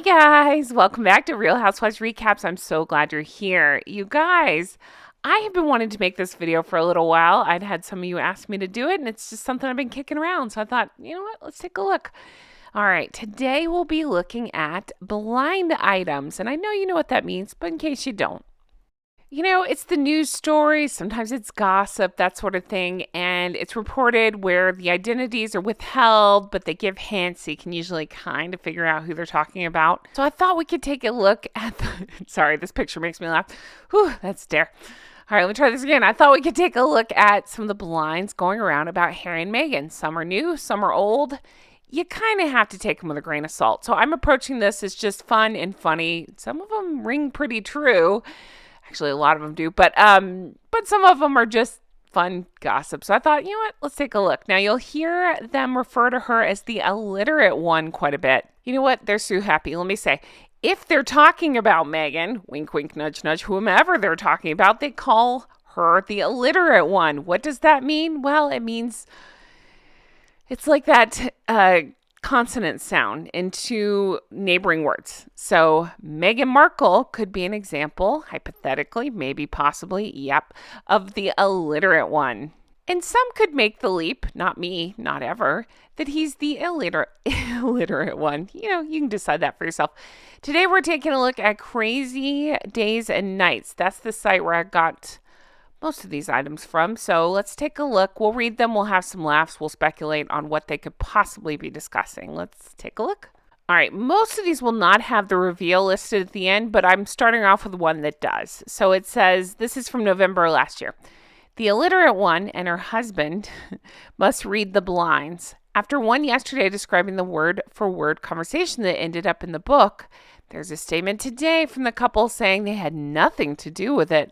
Hey guys, welcome back to Real Housewives Recaps. I'm so glad you're here. You guys, I have been wanting to make this video for a little while. I'd had some of you ask me to do it, and it's just something I've been kicking around. So I thought, you know what, let's take a look. All right, today we'll be looking at blind items. And I know you know what that means, but in case you don't, it's the news stories, sometimes it's gossip, that sort of thing, and it's reported where the identities are withheld, but they give hints, so you can usually kind of figure out who they're talking about. So I thought we could take a look at the, sorry, this picture makes me laugh. Whew, that's dare. All right, let me try this again. I thought we could take a look at some of the blinds going around about Harry and Meghan. Some are new, some are old. You kind of have to take them with a grain of salt. So I'm approaching this as just fun and funny. Some of them ring pretty true. Actually, a lot of them do, but some of them are just fun gossip. So I thought, you know what? Let's take a look. Now, you'll hear them refer to her as the illiterate one quite a bit. You know what? They're so happy. Let me say, if they're talking about Meghan, wink, wink, nudge, nudge, whomever they're talking about, they call her the illiterate one. What does that mean? Well, it means it's like that consonant sound into neighboring words. So Meghan Markle could be an example, hypothetically, maybe, possibly, yep, of the illiterate one. And some could make the leap, not me, not ever, that he's the illiterate one. You can decide that for yourself. Today we're taking a look at Crazy Days and Nights. That's the site where I got most of these items from. So let's take a look. We'll read them. We'll have some laughs. We'll speculate on what they could possibly be discussing. Let's take a look. All right. Most of these will not have the reveal listed at the end, but I'm starting off with one that does. So it says, this is from November last year. The illiterate one and her husband must read the blinds. After one yesterday describing the word-for-word conversation that ended up in the book, there's a statement today from the couple saying they had nothing to do with it.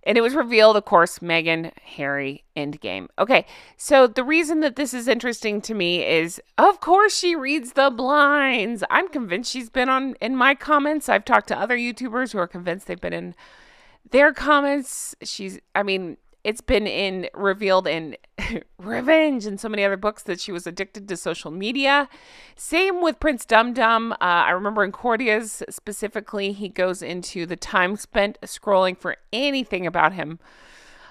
And it was revealed, of course, Meghan, Harry, endgame. Okay, so the reason that this is interesting to me is, of course, she reads the blinds. I'm convinced she's been in my comments. I've talked to other YouTubers who are convinced they've been in their comments. It's been revealed in Revenge and so many other books that she was addicted to social media. Same with Prince Dum Dum. I remember in Cordia's specifically, he goes into the time spent scrolling for anything about him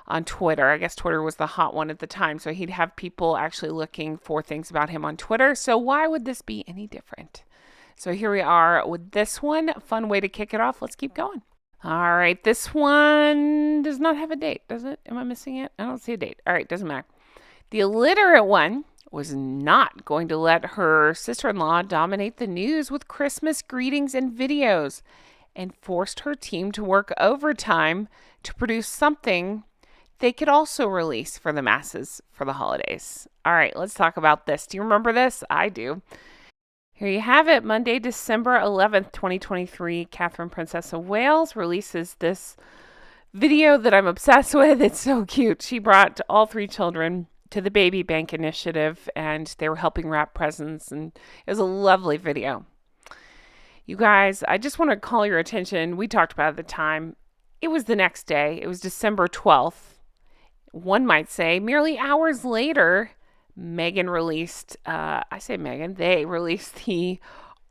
on Twitter. I guess Twitter was the hot one at the time, so he'd have people actually looking for things about him on Twitter. So why would this be any different? So here we are with this one. Fun way to kick it off. Let's keep going. All right, this one does not have a date, does it? Am I missing it? I don't see a date. All right, doesn't matter. The illiterate one was not going to let her sister-in-law dominate the news with Christmas greetings and videos, and forced her team to work overtime to produce something they could also release for the masses for the holidays. All right, let's talk about this. Do you remember this? I do. Here you have it. Monday, December 11th, 2023, Catherine, Princess of Wales, releases this video that I'm obsessed with. It's so cute. She brought all three children to the Baby Bank Initiative, and they were helping wrap presents, and it was a lovely video. You guys, I just want to call your attention. We talked about it at the time. It was the next day. It was December 12th. One might say merely hours later, Meghan released, they released the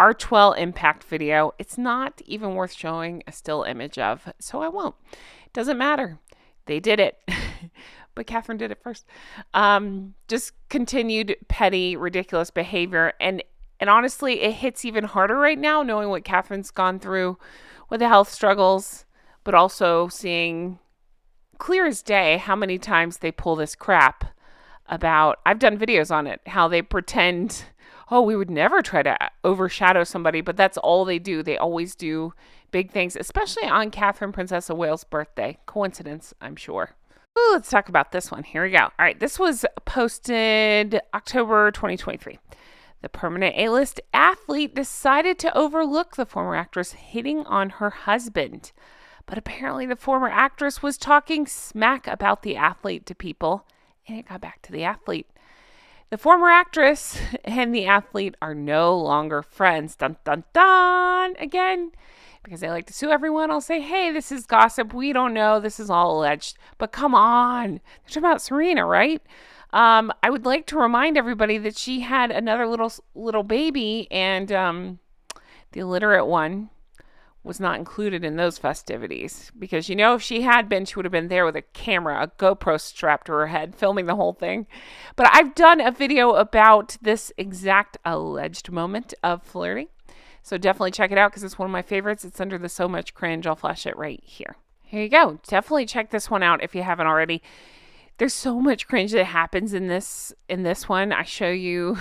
Archwell Impact video. It's not even worth showing a still image of, so I won't. Doesn't matter. They did it. But Catherine did it first. Just continued petty, ridiculous behavior. And honestly, it hits even harder right now, knowing what Catherine's gone through with the health struggles, but also seeing clear as day how many times they pull this crap about, I've done videos on it, how they pretend, oh, we would never try to overshadow somebody, but that's all they do. They always do big things, especially on Catherine, Princess of Wales' birthday. Coincidence, I'm sure. Ooh, let's talk about this one. Here we go. All right, this was posted October 2023. The permanent A-list athlete decided to overlook the former actress hitting on her husband. But apparently the former actress was talking smack about the athlete to people, and it got back to the athlete. The former actress and the athlete are no longer friends. Dun, dun, dun. Again, because they like to sue everyone, I'll say, hey, this is gossip. We don't know. This is all alleged. But come on. They're talking about Serena, right? I would like to remind everybody that she had another little baby, and the illiterate one was not included in those festivities because, if she had been, she would have been there with a camera, a GoPro strapped to her head, filming the whole thing. But I've done a video about this exact alleged moment of flirting. So definitely check it out because it's one of my favorites. It's under the So Much Cringe. I'll flash it right here. Here you go. Definitely check this one out if you haven't already. There's so much cringe that happens in this one. I show you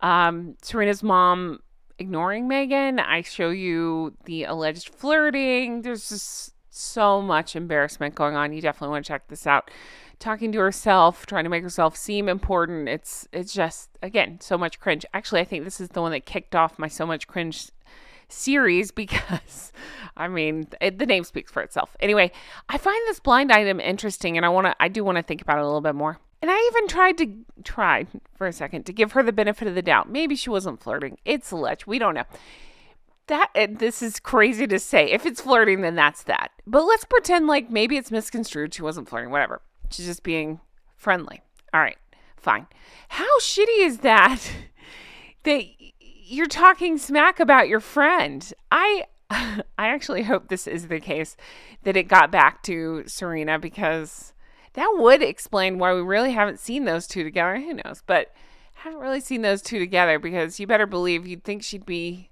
Serena's mom ignoring Meghan. I show you the alleged flirting. There's just so much embarrassment going on. You definitely want to check this out. Talking to herself, trying to make herself seem important. It's just, again, so much cringe. Actually, I think this is the one that kicked off my So Much Cringe series because, the name speaks for itself. Anyway, I find this blind item interesting, and I do want to think about it a little bit more. And I even tried for a second to give her the benefit of the doubt. Maybe she wasn't flirting. It's alleged. We don't know. This is crazy to say. If it's flirting, then that's that. But let's pretend like maybe it's misconstrued. She wasn't flirting, whatever. She's just being friendly. All right, fine. How shitty is that you're talking smack about your friend? I actually hope this is the case, that it got back to Serena, because that would explain why we really haven't seen those two together. Who knows? But haven't really seen those two together, because you better believe you'd think she'd be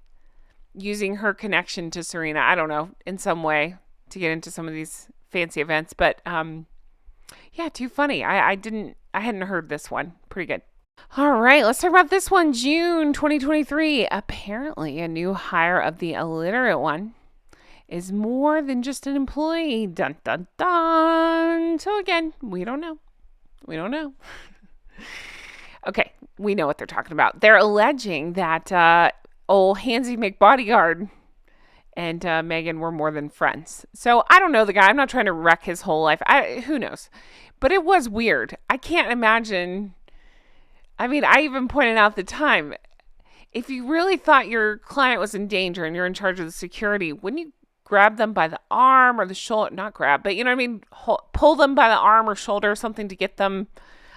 using her connection to Serena, I don't know, in some way to get into some of these fancy events. But yeah, too funny. I hadn't heard this one. Pretty good. All right, let's talk about this one. June 2023. Apparently, a new hire of the illiterate one is more than just an employee. Dun, dun, dun. So again, we don't know. Okay, we know what they're talking about. They're alleging that old Handsy McBodyguard and Meghan were more than friends. So I don't know the guy. I'm not trying to wreck his whole life. Who knows? But it was weird. I can't imagine. I even pointed out at the time, if you really thought your client was in danger and you're in charge of the security, wouldn't you grab them by the arm or the shoulder? Not grab, but pull them by the arm or shoulder or something to get them,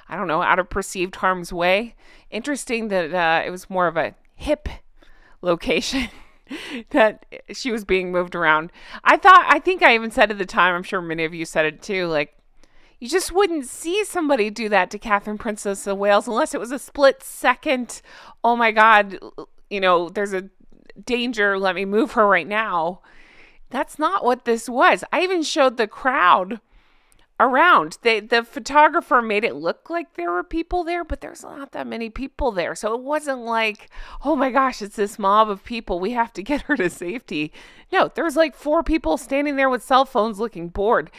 I don't know, out of perceived harm's way. Interesting that it was more of a hip location that she was being moved around. I think I even said at the time, I'm sure many of you said it too, like, you just wouldn't see somebody do that to Catherine, Princess of Wales, unless it was a split second. Oh my God, there's a danger. Let me move her right now. That's not what this was. I even showed the crowd around. The photographer made it look like there were people there, but there's not that many people there. So it wasn't like, oh my gosh, it's this mob of people. We have to get her to safety. No, there was like 4 people standing there with cell phones looking bored.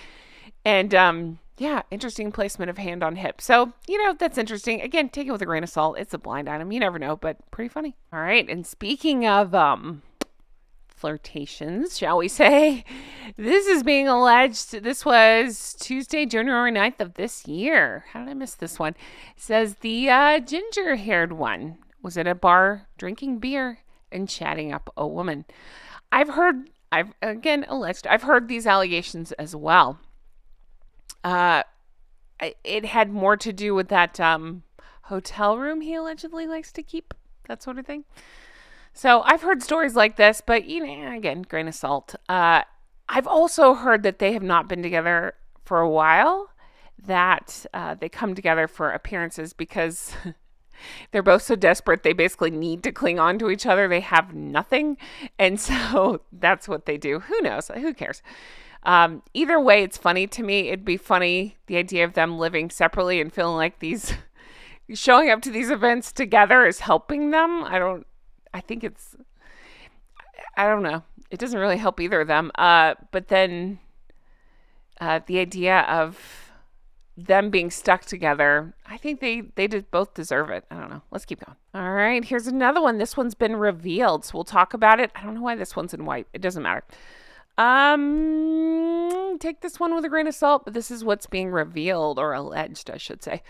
And, yeah, interesting placement of hand on hip. So, that's interesting. Again, take it with a grain of salt. It's a blind item. You never know, but pretty funny. All right. And speaking of flirtations, shall we say, this is being alleged. This was Tuesday, January 9th of this year. How did I miss this one? It says the ginger-haired one was at a bar drinking beer and chatting up a woman. I've heard these allegations as well. It had more to do with that hotel room he allegedly likes to keep, that sort of thing. So I've heard stories like this, but again, grain of salt. I've also heard that they have not been together for a while, that they come together for appearances because they're both so desperate. They basically need to cling on to each other. They have nothing. And so that's what they do. Who knows? Who cares? Either way, it's funny to me. It'd be funny, the idea of them living separately and feeling like showing up to these events together is helping them. I don't know. It doesn't really help either of them. But then the idea of them being stuck together, I think they both deserve it. I don't know. Let's keep going. All right, here's another one. This one's been revealed, so we'll talk about it. I don't know why this one's in white. It doesn't matter. Take this one with a grain of salt, but this is what's being revealed, or alleged, I should say.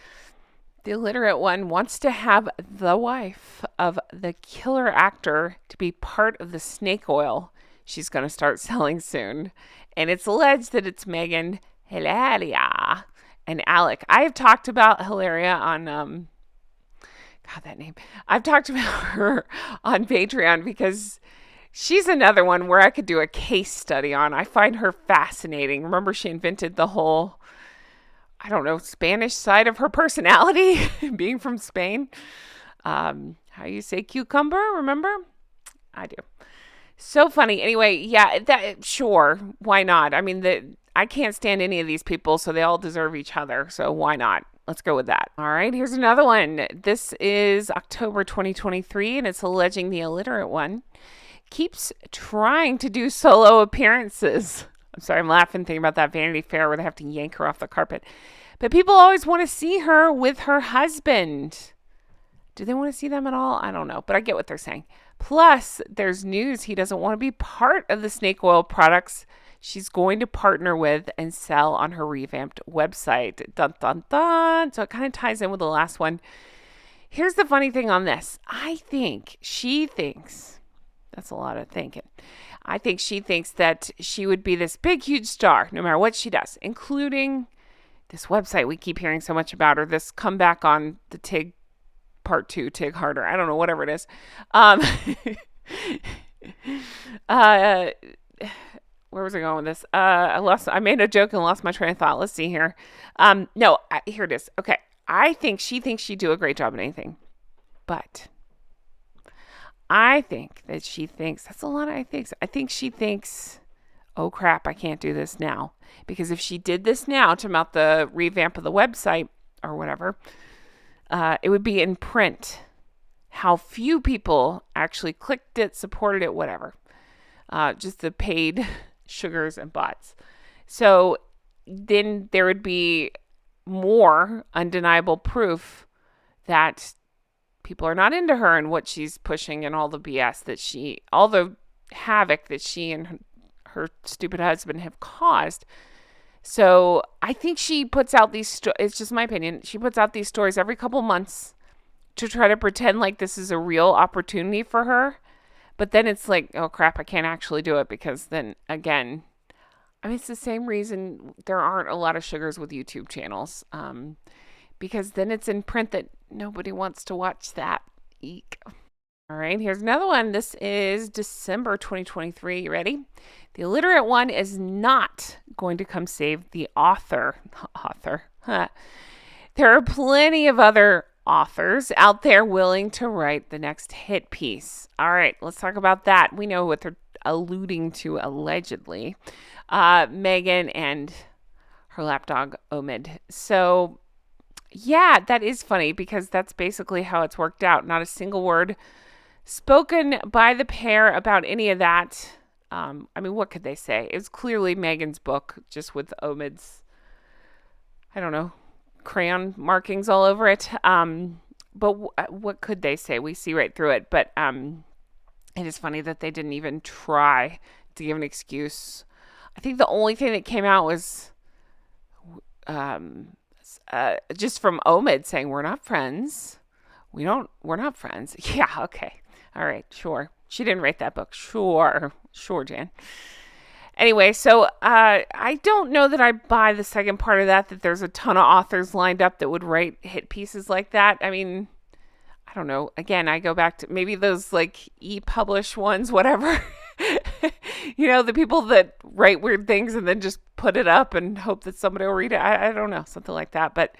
The illiterate one wants to have the wife of the killer actor to be part of the snake oil she's going to start selling soon. And it's alleged that it's Meghan, Hilaria, and Alec. I have talked about Hilaria on, God, that name. I've talked about her on Patreon because She's another one where I could do a case study on. I find her fascinating. Remember, she invented the whole, I don't know, Spanish side of her personality, being from Spain. How you say cucumber, remember? I do. So funny. Anyway, yeah, that sure, why not? I mean, I can't stand any of these people, so they all deserve each other. So why not? Let's go with that. All right, here's another one. This is October 2023, and it's alleging the illiterate one keeps trying to do solo appearances. I'm sorry, I'm laughing thinking about that Vanity Fair where they have to yank her off the carpet. But people always want to see her with her husband. Do they want to see them at all? I don't know, but I get what they're saying. Plus, there's news he doesn't want to be part of the snake oil products she's going to partner with and sell on her revamped website. Dun, dun, dun. So it kind of ties in with the last one. Here's the funny thing on this. I think she thinks, that's a lot of thinking. I think she thinks that she would be this big, huge star no matter what she does, including this website we keep hearing so much about, or this comeback on the TIG Part 2, TIG Harder. I don't know, whatever it is. Where was I going with this? I made a joke and lost my train of thought. Let's see here. Here it is. Okay. I think she thinks she'd do a great job at anything. But I think that she thinks, that's a lot of I thinks. I think she thinks, oh crap, I can't do this now. Because if she did this now, to mount the revamp of the website or whatever, it would be in print. How few people actually clicked it, supported it, whatever. Just the paid sugars and bots. So then there would be more undeniable proof that people are not into her and what she's pushing and all the BS all the havoc that she and her stupid husband have caused. So I think she puts out these, it's just my opinion, she puts out these stories every couple months to try to pretend like this is a real opportunity for her. But then it's like, oh crap, I can't actually do it because then again, I mean, it's the same reason there aren't a lot of sugars with YouTube channels. Because then it's in print that nobody wants to watch that. Eek. All right, here's another one. This is December 2023. You ready? The illiterate one is not going to come save the author. Huh. There are plenty of other authors out there willing to write the next hit piece. All right, let's talk about that. We know what they're alluding to allegedly. Meghan and her lapdog Omid. So yeah, that is funny because that's basically how it's worked out. Not a single word spoken by the pair about any of that. I mean, what could they say? It's clearly Meghan's book, just with Omid's, I don't know, crayon markings all over it. But what could they say? We see right through it. But it is funny that they didn't even try to give an excuse. I think the only thing that came out was just from Omid saying, we're not friends. We're not friends. Yeah, okay. All right, sure. She didn't write that book. Sure, Jan. Anyway, so I don't know that I buy the second part of that there's a ton of authors lined up that would write hit pieces like that. I mean, I don't know. Again, I go back to maybe those like e-publish ones, whatever. You know, the people that write weird things and then just put it up and hope that somebody will read it. I don't know, something like that. But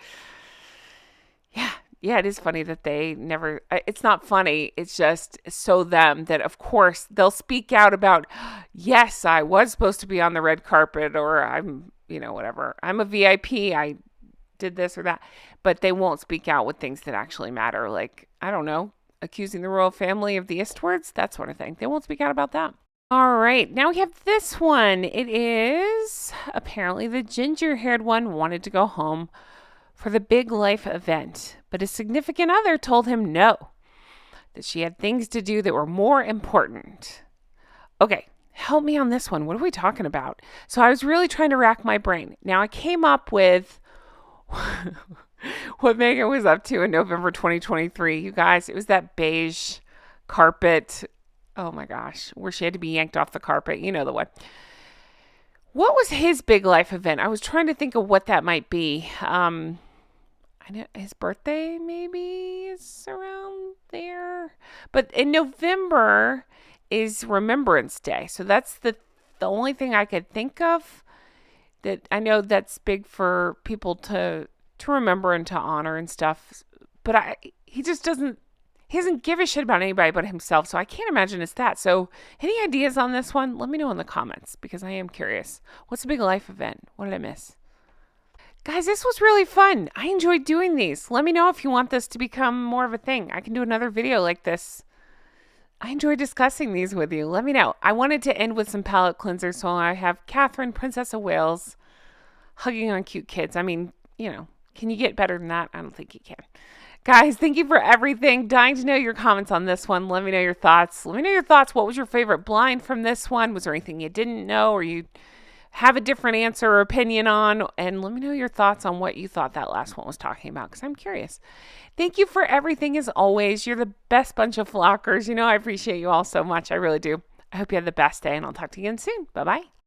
yeah, it is funny that they never, it's not funny. It's just so them that, of course, they'll speak out about, yes, I was supposed to be on the red carpet, or I'm, whatever. I'm a VIP. I did this or that. But they won't speak out with things that actually matter. Like, I don't know, accusing the royal family of the Eastwards, that sort of thing. They won't speak out about that. All right, now we have this one. It is apparently the ginger-haired one wanted to go home for the big life event, but his significant other told him no, that she had things to do that were more important. Okay, help me on this one. What are we talking about? So I was really trying to rack my brain. Now I came up with what Meghan was up to in November 2023. You guys, it was that beige carpet. Oh my gosh, where she had to be yanked off the carpet. You know the one. What was his big life event? I was trying to think of what that might be. I know his birthday maybe is around there. But in November is Remembrance Day. So that's the only thing I could think of that I know that's big for people to remember and to honor and stuff. But he just doesn't he doesn't give a shit about anybody but himself. So I can't imagine it's that. So any ideas on this one? Let me know in the comments because I am curious. What's a big life event? What did I miss? Guys, this was really fun. I enjoyed doing these. Let me know if you want this to become more of a thing. I can do another video like this. I enjoy discussing these with you. Let me know. I wanted to end with some palate cleansers, so I have Catherine, Princess of Wales, hugging on cute kids. I mean, can you get better than that? I don't think you can. Guys, thank you for everything. Dying to know your comments on this one. Let me know your thoughts. Let me know your thoughts. What was your favorite blind from this one? Was there anything you didn't know or you have a different answer or opinion on? And let me know your thoughts on what you thought that last one was talking about because I'm curious. Thank you for everything as always. You're the best bunch of flockers. I appreciate you all so much. I really do. I hope you have the best day and I'll talk to you again soon. Bye-bye.